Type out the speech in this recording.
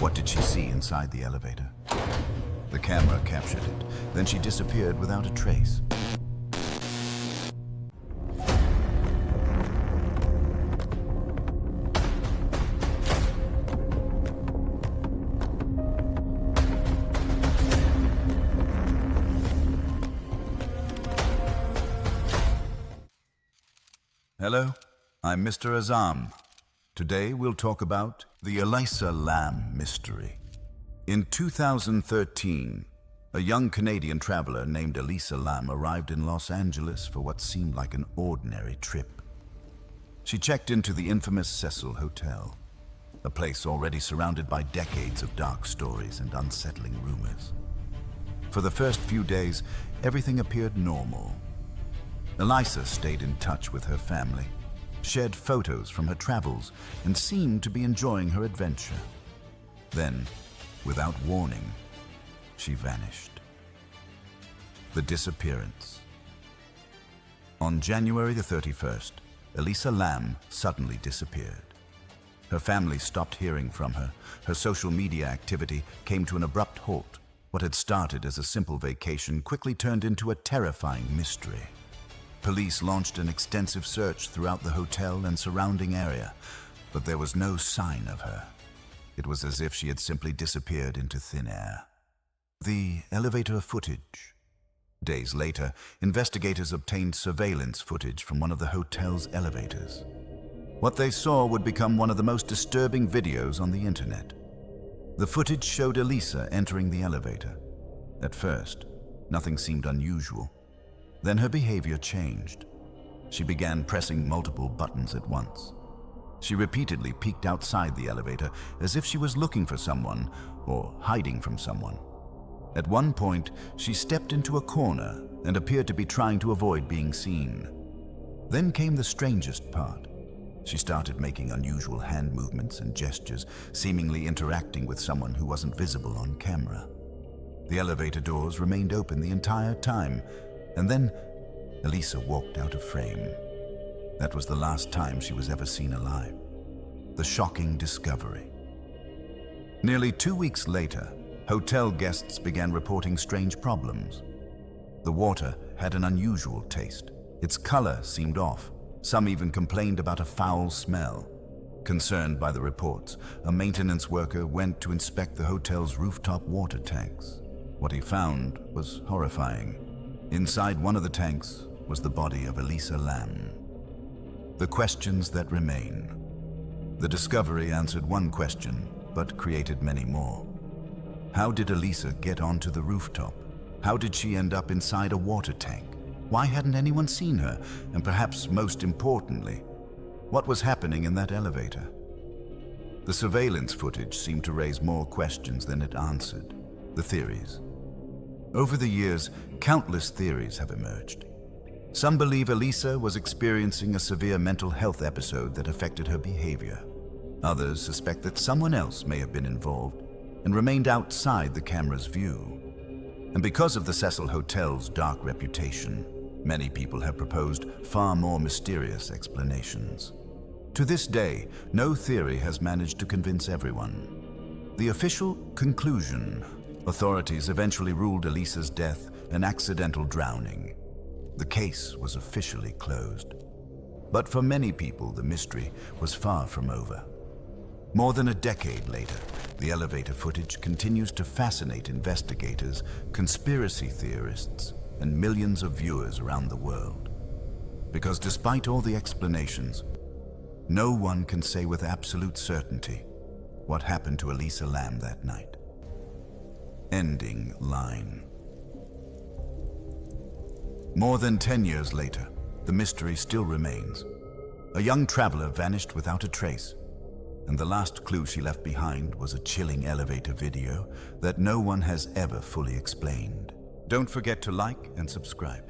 What did she see inside the elevator? The camera captured it. Then she disappeared without a trace. Hello, I'm Mr. Azam. Today we'll talk about the Elisa Lam mystery. In 2013, a young Canadian traveler named Elisa Lam arrived in Los Angeles for what seemed like an ordinary trip. She checked into the infamous Cecil Hotel, a place already surrounded by decades of dark stories and unsettling rumors. For the first few days, everything appeared normal. Elisa stayed in touch with her family, shared photos from her travels, and seemed to be enjoying her adventure. Then, without warning, she vanished. The disappearance. On January the 31st, Elisa Lam suddenly disappeared. Her family stopped hearing from her. Her social media activity came to an abrupt halt. What had started as a simple vacation quickly turned into a terrifying mystery. Police launched an extensive search throughout the hotel and surrounding area, but there was no sign of her. It was as if she had simply disappeared into thin air. The elevator footage. Days later, investigators obtained surveillance footage from one of the hotel's elevators. What they saw would become one of the most disturbing videos on the internet. The footage showed Elisa entering the elevator. At first, nothing seemed unusual. Then her behavior changed. She began pressing multiple buttons at once. She repeatedly peeked outside the elevator as if she was looking for someone or hiding from someone. At one point, she stepped into a corner and appeared to be trying to avoid being seen. Then came the strangest part. She started making unusual hand movements and gestures, seemingly interacting with someone who wasn't visible on camera. The elevator doors remained open the entire time, and then Elisa walked out of frame. That was the last time she was ever seen alive. The shocking discovery. Nearly 2 weeks later, hotel guests began reporting strange problems. The water had an unusual taste. Its color seemed off. Some even complained about a foul smell. Concerned by the reports, a maintenance worker went to inspect the hotel's rooftop water tanks. What he found was horrifying. Inside one of the tanks was the body of Elisa Lam. The questions that remain. The discovery answered one question, but created many more. How did Elisa get onto the rooftop? How did she end up inside a water tank? Why hadn't anyone seen her? And perhaps most importantly, what was happening in that elevator? The surveillance footage seemed to raise more questions than it answered. The theories. Over the years, countless theories have emerged. Some believe Elisa was experiencing a severe mental health episode that affected her behavior. Others suspect that someone else may have been involved and remained outside the camera's view. And because of the Cecil Hotel's dark reputation, many people have proposed far more mysterious explanations. To this day, no theory has managed to convince everyone. The official conclusion: authorities eventually ruled Elisa's death an accidental drowning. The case was officially closed. But for many people, the mystery was far from over. More than a decade later, the elevator footage continues to fascinate investigators, conspiracy theorists, and millions of viewers around the world. Because despite all the explanations, no one can say with absolute certainty what happened to Elisa Lam that night. Ending line. More than 10 years later, the mystery still remains. A young traveler vanished without a trace, and the last clue she left behind was a chilling elevator video that no one has ever fully explained. Don't forget to like and subscribe.